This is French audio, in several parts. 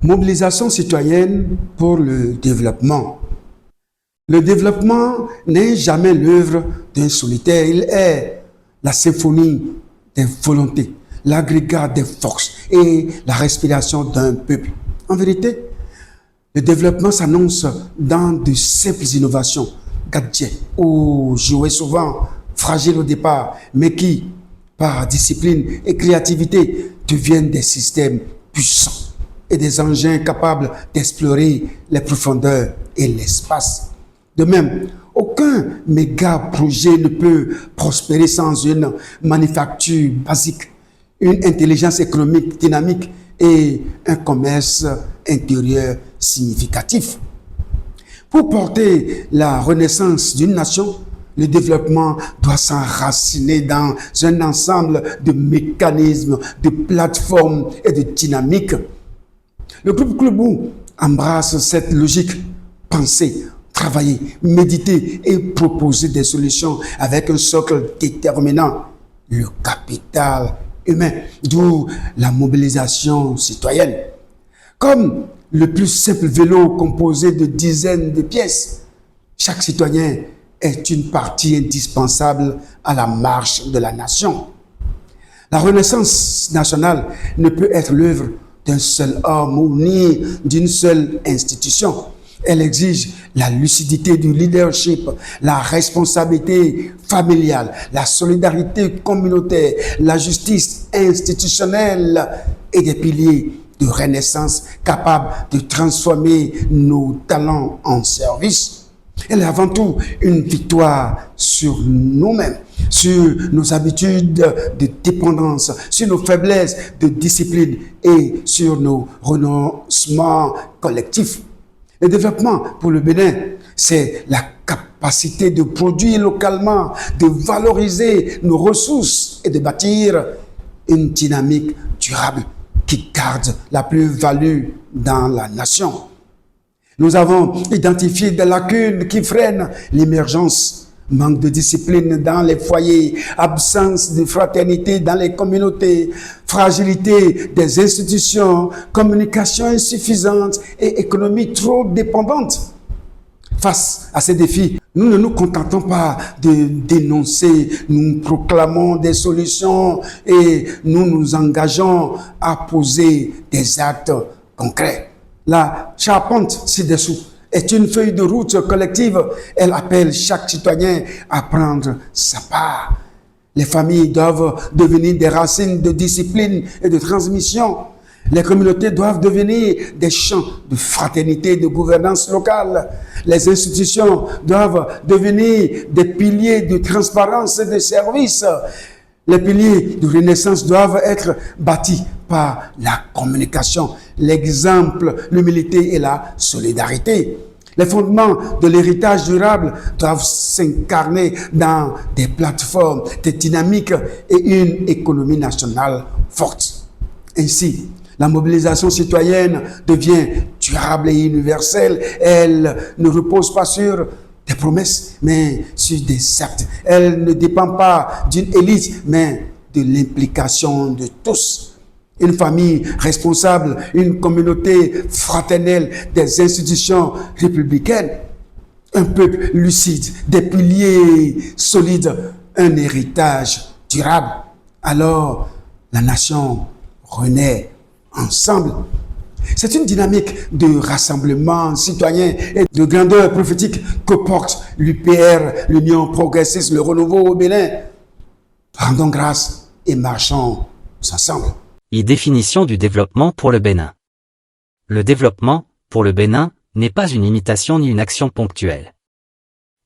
Mobilisation citoyenne pour le développement. Le développement n'est jamais l'œuvre d'un solitaire, il est la symphonie des volontés, l'agrégat des forces et la respiration d'un peuple. En vérité, le développement s'annonce dans de simples innovations, gadgets ou jouets souvent fragiles au départ, mais qui, par discipline et créativité, deviennent des systèmes puissants et des engins capables d'explorer les profondeurs et l'espace. De même, aucun méga projet ne peut prospérer sans une manufacture basique, une intelligence économique dynamique et un commerce intérieur significatif. Pour porter la renaissance d'une nation, le développement doit s'enraciner dans un ensemble de mécanismes, de plateformes et de dynamiques. Le groupe Klubou embrasse cette logique, penser, travailler, méditer et proposer des solutions avec un socle déterminant, le capital humain, d'où la mobilisation citoyenne. Comme le plus simple vélo composé de dizaines de pièces, chaque citoyen est une partie indispensable à la marche de la nation. La renaissance nationale ne peut être l'œuvre d'un seul homme ou ni d'une seule institution. Elle exige la lucidité du leadership, la responsabilité familiale, la solidarité communautaire, la justice institutionnelle et des piliers de renaissance capables de transformer nos talents en service. Elle est avant tout une victoire sur nous-mêmes, sur nos habitudes de dépendance, sur nos faiblesses de discipline et sur nos renoncements collectifs. Le développement pour le Bénin, c'est la capacité de produire localement, de valoriser nos ressources et de bâtir une dynamique durable qui garde la plus-value dans la nation. Nous avons identifié des lacunes qui freinent l'émergence. Manque de discipline dans les foyers, absence de fraternité dans les communautés, fragilité des institutions, communication insuffisante et économie trop dépendante. Face à ces défis, nous ne nous contentons pas de dénoncer, nous proclamons des solutions et nous nous engageons à poser des actes concrets. La charpente ci-dessous est une feuille de route collective. Elle appelle chaque citoyen à prendre sa part. Les familles doivent devenir des racines de discipline et de transmission. Les communautés doivent devenir des champs de fraternité et de gouvernance locale. Les institutions doivent devenir des piliers de transparence et de service. Les piliers de renaissance doivent être bâtis par la communication, l'exemple, l'humilité et la solidarité. Les fondements de l'héritage durable doivent s'incarner dans des plateformes, des dynamiques et une économie nationale forte. Ainsi, la mobilisation citoyenne devient durable et universelle. Elle ne repose pas sur des promesses, mais sur des actes. Elle ne dépend pas d'une élite, mais de l'implication de tous. Une famille responsable, une communauté fraternelle, des institutions républicaines, un peuple lucide, des piliers solides, un héritage durable. Alors, la nation renaît ensemble. C'est une dynamique de rassemblement citoyen et de grandeur prophétique que porte l'UPR, l'Union progressiste, le renouveau au Bénin. Rendons grâce et marchons ensemble. Définition du développement pour le Bénin. Le développement, pour le Bénin, n'est pas une imitation ni une action ponctuelle.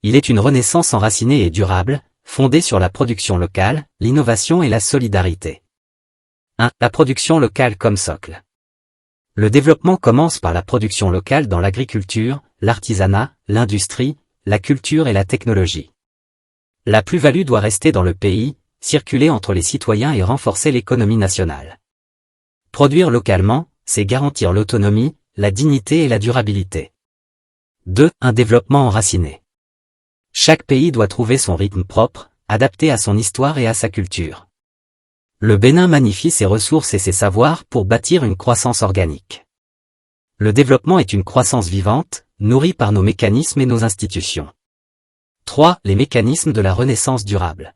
Il est une renaissance enracinée et durable, fondée sur la production locale, l'innovation et la solidarité. 1. La production locale comme socle. Le développement commence par la production locale dans l'agriculture, l'artisanat, l'industrie, la culture et la technologie. La plus-value doit rester dans le pays, circuler entre les citoyens et renforcer l'économie nationale. Produire localement, c'est garantir l'autonomie, la dignité et la durabilité. 2. Un développement enraciné. Chaque pays doit trouver son rythme propre, adapté à son histoire et à sa culture. Le Bénin magnifie ses ressources et ses savoirs pour bâtir une croissance organique. Le développement est une croissance vivante, nourrie par nos mécanismes et nos institutions. 3. Les mécanismes de la renaissance durable.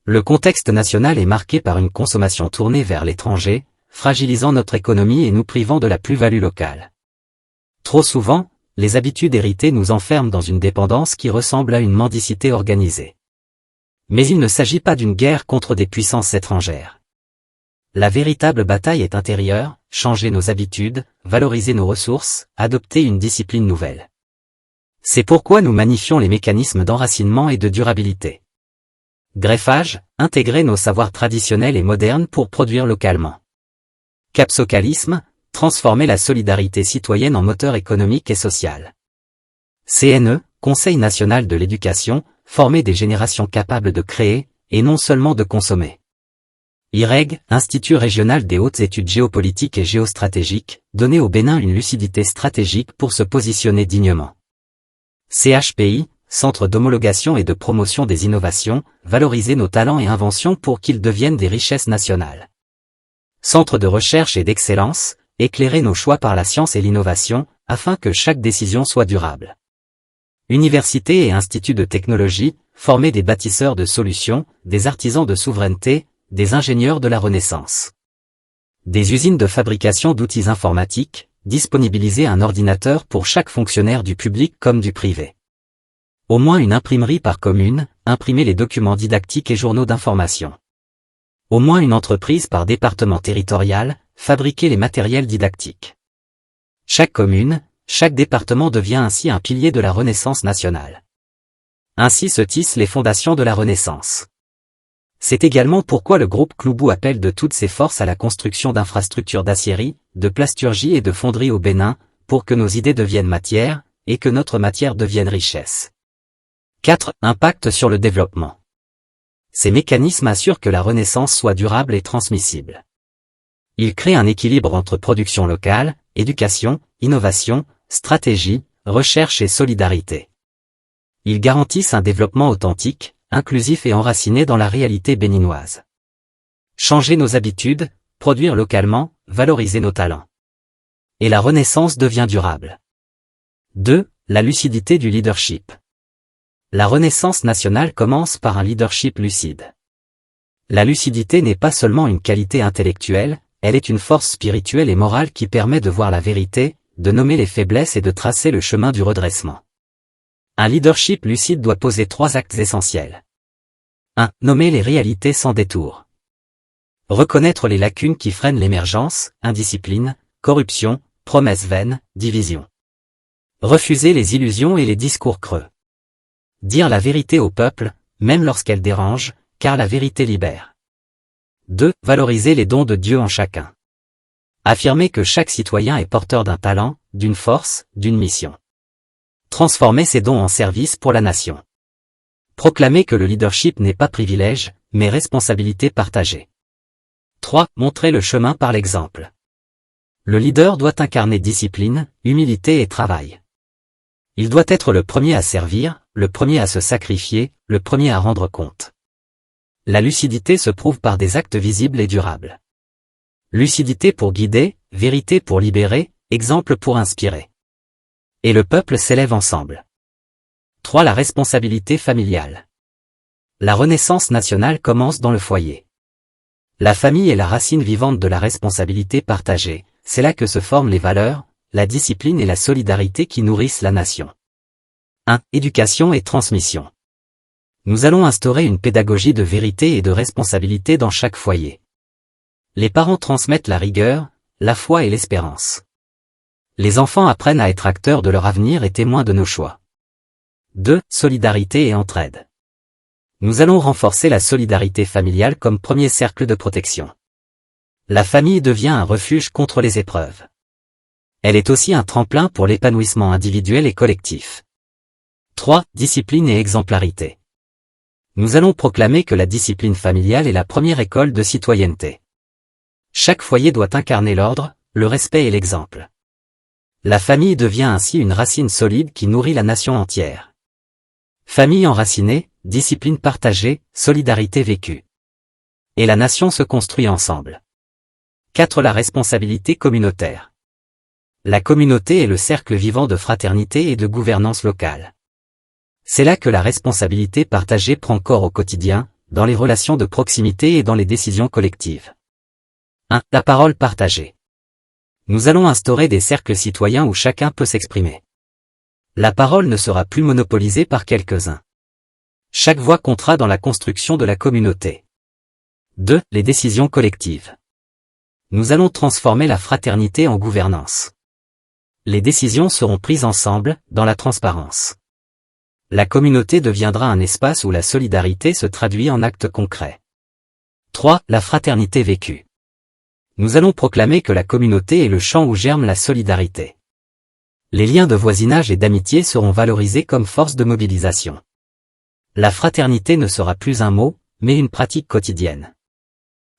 Le contexte national est marqué par une consommation tournée vers l'étranger, fragilisant notre économie et nous privant de la plus-value locale. Trop souvent, les habitudes héritées nous enferment dans une dépendance qui ressemble à une mendicité organisée. Mais il ne s'agit pas d'une guerre contre des puissances étrangères. La véritable bataille est intérieure, changer nos habitudes, valoriser nos ressources, adopter une discipline nouvelle. C'est pourquoi nous magnifions les mécanismes d'enracinement et de durabilité. Greffage, intégrer nos savoirs traditionnels et modernes pour produire localement. Capsocalisme, transformer la solidarité citoyenne en moteur économique et social. CNE, Conseil national de l'éducation, former des générations capables de créer, et non seulement de consommer. IREG, Institut régional des hautes études géopolitiques et géostratégiques, donner au Bénin une lucidité stratégique pour se positionner dignement. CHPI, Centre d'homologation et de promotion des innovations, valoriser nos talents et inventions pour qu'ils deviennent des richesses nationales. Centre de recherche et d'excellence, éclairer nos choix par la science et l'innovation, afin que chaque décision soit durable. Universités et instituts de technologie, former des bâtisseurs de solutions, des artisans de souveraineté, des ingénieurs de la Renaissance. Des usines de fabrication d'outils informatiques, disponibiliser un ordinateur pour chaque fonctionnaire du public comme du privé. Au moins une imprimerie par commune, imprimer les documents didactiques et journaux d'information. Au moins une entreprise par département territorial, fabriquer les matériels didactiques. Chaque commune, chaque département devient ainsi un pilier de la Renaissance nationale. Ainsi se tissent les fondations de la Renaissance. C'est également pourquoi le groupe Cloubou appelle de toutes ses forces à la construction d'infrastructures d'aciérie, de plasturgie et de fonderie au Bénin, pour que nos idées deviennent matière, et que notre matière devienne richesse. 4. Impact sur le développement. Ces mécanismes assurent que la Renaissance soit durable et transmissible. Ils créent un équilibre entre production locale, éducation, innovation, stratégie, recherche et solidarité. Ils garantissent un développement authentique, inclusif et enraciné dans la réalité béninoise. Changer nos habitudes, produire localement, valoriser nos talents. Et la Renaissance devient durable. 2. La lucidité du leadership. La Renaissance nationale commence par un leadership lucide. La lucidité n'est pas seulement une qualité intellectuelle, elle est une force spirituelle et morale qui permet de voir la vérité, de nommer les faiblesses et de tracer le chemin du redressement. Un leadership lucide doit poser 3 actes essentiels. 1. Nommer les réalités sans détour. Reconnaître les lacunes qui freinent l'émergence, indiscipline, corruption, promesses vaines, division. Refuser les illusions et les discours creux. Dire la vérité au peuple, même lorsqu'elle dérange, car la vérité libère. 2. Valoriser les dons de Dieu en chacun. Affirmer que chaque citoyen est porteur d'un talent, d'une force, d'une mission. Transformer ces dons en service pour la nation. Proclamer que le leadership n'est pas privilège, mais responsabilité partagée. 3. Montrer le chemin par l'exemple. Le leader doit incarner discipline, humilité et travail. Il doit être le premier à servir, le premier à se sacrifier, le premier à rendre compte. La lucidité se prouve par des actes visibles et durables. Lucidité pour guider, vérité pour libérer, exemple pour inspirer. Et le peuple s'élève ensemble. 3. La responsabilité familiale. La Renaissance nationale commence dans le foyer. La famille est la racine vivante de la responsabilité partagée, c'est là que se forment les valeurs, la discipline et la solidarité qui nourrissent la nation. 1. Éducation et transmission. Nous allons instaurer une pédagogie de vérité et de responsabilité dans chaque foyer. Les parents transmettent la rigueur, la foi et l'espérance. Les enfants apprennent à être acteurs de leur avenir et témoins de nos choix. 2. Solidarité et entraide. Nous allons renforcer la solidarité familiale comme premier cercle de protection. La famille devient un refuge contre les épreuves. Elle est aussi un tremplin pour l'épanouissement individuel et collectif. 3. Discipline et exemplarité. Nous allons proclamer que la discipline familiale est la première école de citoyenneté. Chaque foyer doit incarner l'ordre, le respect et l'exemple. La famille devient ainsi une racine solide qui nourrit la nation entière. Famille enracinée, discipline partagée, solidarité vécue. Et la nation se construit ensemble. 4. La responsabilité communautaire. La communauté est le cercle vivant de fraternité et de gouvernance locale. C'est là que la responsabilité partagée prend corps au quotidien, dans les relations de proximité et dans les décisions collectives. 1. La parole partagée. Nous allons instaurer des cercles citoyens où chacun peut s'exprimer. La parole ne sera plus monopolisée par quelques-uns. Chaque voix comptera dans la construction de la communauté. 2. Les décisions collectives. Nous allons transformer la fraternité en gouvernance. Les décisions seront prises ensemble, dans la transparence. La communauté deviendra un espace où la solidarité se traduit en actes concrets. 3. La fraternité vécue. Nous allons proclamer que la communauté est le champ où germe la solidarité. Les liens de voisinage et d'amitié seront valorisés comme force de mobilisation. La fraternité ne sera plus un mot, mais une pratique quotidienne.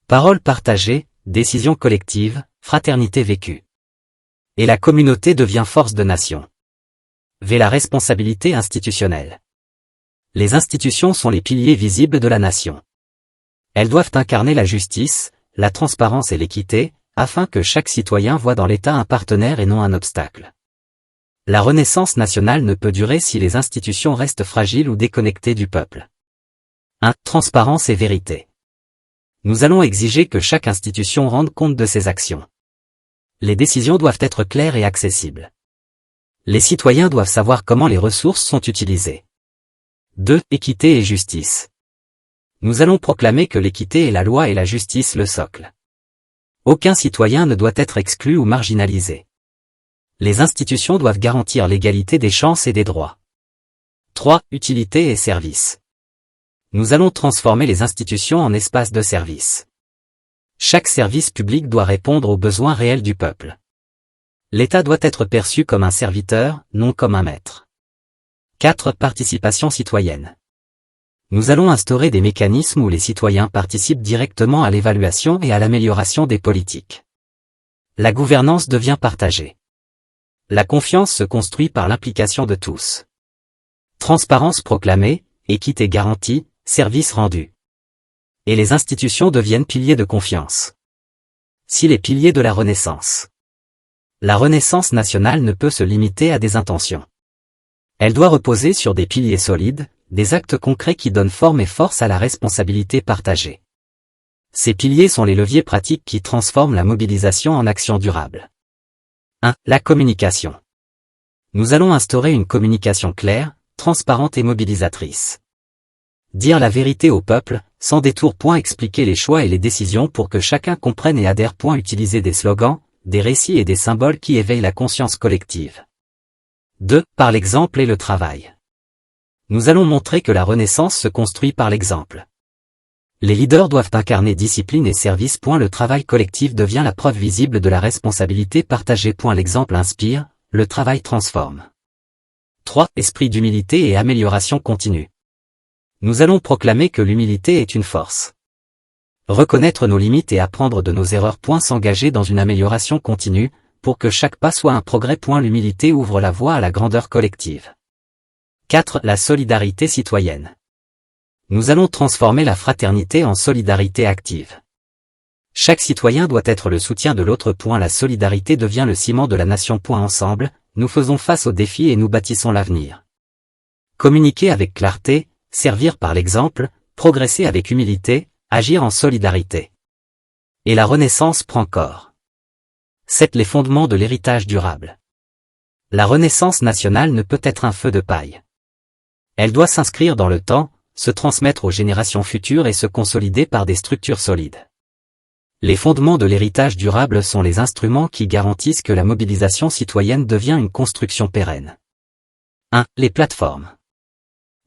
Parole partagée, décision collective, fraternité vécue. Et la communauté devient force de nation. V. La responsabilité institutionnelle. Les institutions sont les piliers visibles de la nation. Elles doivent incarner la justice, la transparence et l'équité, afin que chaque citoyen voie dans l'État un partenaire et non un obstacle. La renaissance nationale ne peut durer si les institutions restent fragiles ou déconnectées du peuple. 1. Transparence et vérité. Nous allons exiger que chaque institution rende compte de ses actions. Les décisions doivent être claires et accessibles. Les citoyens doivent savoir comment les ressources sont utilisées. 2. Équité et justice. Nous allons proclamer que l'équité est la loi et la justice le socle. Aucun citoyen ne doit être exclu ou marginalisé. Les institutions doivent garantir l'égalité des chances et des droits. 3. Utilité et service. Nous allons transformer les institutions en espaces de service. Chaque service public doit répondre aux besoins réels du peuple. L'État doit être perçu comme un serviteur, non comme un maître. 4. Participation citoyenne. Nous allons instaurer des mécanismes où les citoyens participent directement à l'évaluation et à l'amélioration des politiques. La gouvernance devient partagée. La confiance se construit par l'implication de tous. Transparence proclamée, équité garantie, service rendu. Et les institutions deviennent piliers de confiance. Si les piliers de la Renaissance. La Renaissance nationale ne peut se limiter à des intentions. Elle doit reposer sur des piliers solides, des actes concrets qui donnent forme et force à la responsabilité partagée. Ces piliers sont les leviers pratiques qui transforment la mobilisation en action durable. 1. La communication. Nous allons instaurer une communication claire, transparente et mobilisatrice. Dire la vérité au peuple, sans détour. Expliquer les choix et les décisions pour que chacun comprenne et adhère. Utiliser des slogans, des récits et des symboles qui éveillent la conscience collective. 2. Par l'exemple et le travail. Nous allons montrer que la Renaissance se construit par l'exemple. Les leaders doivent incarner discipline et service. Le travail collectif devient la preuve visible de la responsabilité partagée. L'exemple inspire, le travail transforme. 3. Esprit d'humilité et amélioration continue. Nous allons proclamer que l'humilité est une force. Reconnaître nos limites et apprendre de nos erreurs. S'engager dans une amélioration continue, pour que chaque pas soit un progrès. L'humilité ouvre la voie à la grandeur collective. 4. La solidarité citoyenne. Nous allons transformer la fraternité en solidarité active. Chaque citoyen doit être le soutien de l'autre. La solidarité devient le ciment de la nation. Ensemble, nous faisons face aux défis et nous bâtissons l'avenir. Communiquer avec clarté, servir par l'exemple, progresser avec humilité, agir en solidarité. Et la Renaissance prend corps. 7. Les fondements de l'héritage durable. La Renaissance nationale ne peut être un feu de paille. Elle doit s'inscrire dans le temps, se transmettre aux générations futures et se consolider par des structures solides. Les fondements de l'héritage durable sont les instruments qui garantissent que la mobilisation citoyenne devient une construction pérenne. 1. Les plateformes.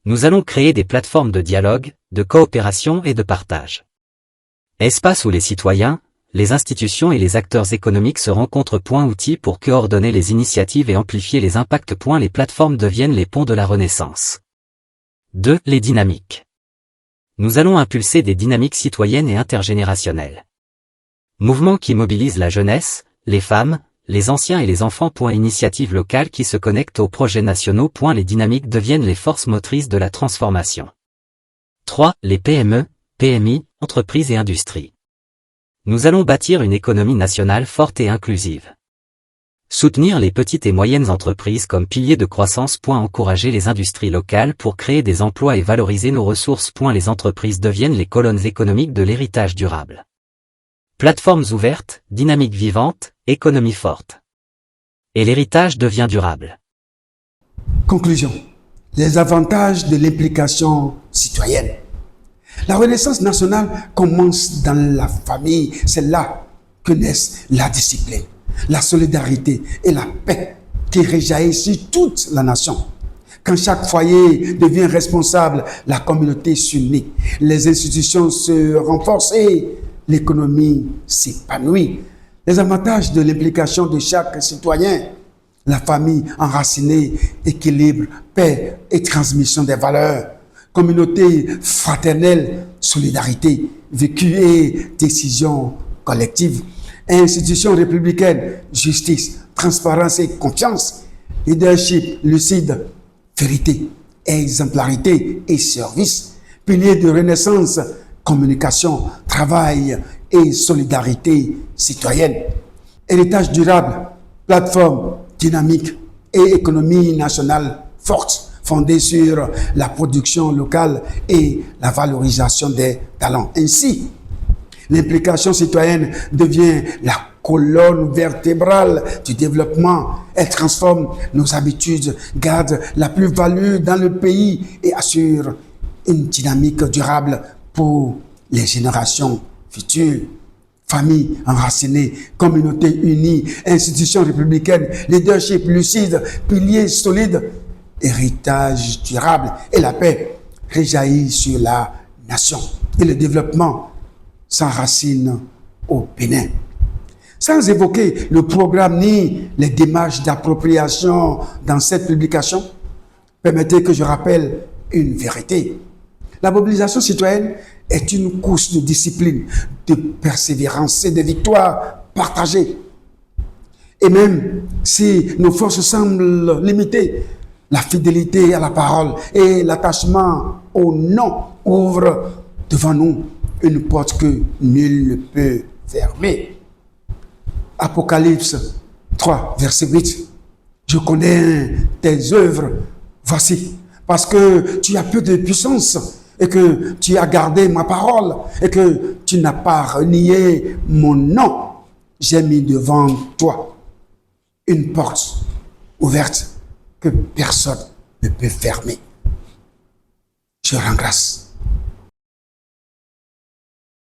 Nous allons créer des plateformes de dialogue, de coopération et de partage. Espace où les citoyens, les institutions et les acteurs économiques se rencontrent. Outils pour coordonner les initiatives et amplifier les impacts. Les plateformes deviennent les ponts de la Renaissance. 2. Les dynamiques. Nous allons impulser des dynamiques citoyennes et intergénérationnelles. Mouvements qui mobilisent la jeunesse, les femmes, les anciens et les enfants. Initiatives locales qui se connectent aux projets nationaux. Les dynamiques deviennent les forces motrices de la transformation. 3. Les PME, PMI, entreprises et industries. Nous allons bâtir une économie nationale forte et inclusive. Soutenir les petites et moyennes entreprises comme pilier de croissance. Encourager les industries locales pour créer des emplois et valoriser nos ressources. Les entreprises deviennent les colonnes économiques de l'héritage durable. Plateformes ouvertes, dynamique vivante, économie forte. Et l'héritage devient durable. Conclusion. Les avantages de l'implication citoyenne. La renaissance nationale commence dans la famille. C'est là que naissent la discipline, la solidarité et la paix qui réjaillissent sur toute la nation. Quand chaque foyer devient responsable, la communauté s'unit, les institutions se renforcent et l'économie s'épanouit. Les avantages de l'implication de chaque citoyen: la famille enracinée, équilibre, paix et transmission des valeurs, communauté fraternelle, solidarité, vécu et décision collective, institutions républicaines, justice, transparence et confiance, leadership lucide, vérité, exemplarité et service, piliers de renaissance, communication, travail et solidarité citoyenne, héritage durable, plateforme dynamique et économie nationale forte, fondée sur la production locale et la valorisation des talents. Ainsi, l'implication citoyenne devient la colonne vertébrale du développement. Elle transforme nos habitudes, garde la plus-value dans le pays et assure une dynamique durable pour les générations futures. Famille enracinée, communauté unie, institutions républicaines, leadership lucide, piliers solides, héritage durable et la paix réjaillit sur la nation. Et le développement s'enracine au Bénin. Sans évoquer le programme ni les démarches d'appropriation dans cette publication, permettez que je rappelle une vérité. La mobilisation citoyenne est une course de discipline, de persévérance et de victoire partagée. Et même si nos forces semblent limitées, la fidélité à la parole et l'attachement au nom ouvrent devant nous une porte que nul ne peut fermer. Apocalypse 3, verset 8. Je connais tes œuvres, voici, parce que tu as peu de puissance et que tu as gardé ma parole et que tu n'as pas renié mon nom. J'ai mis devant toi une porte ouverte que personne ne peut fermer. Je rends grâce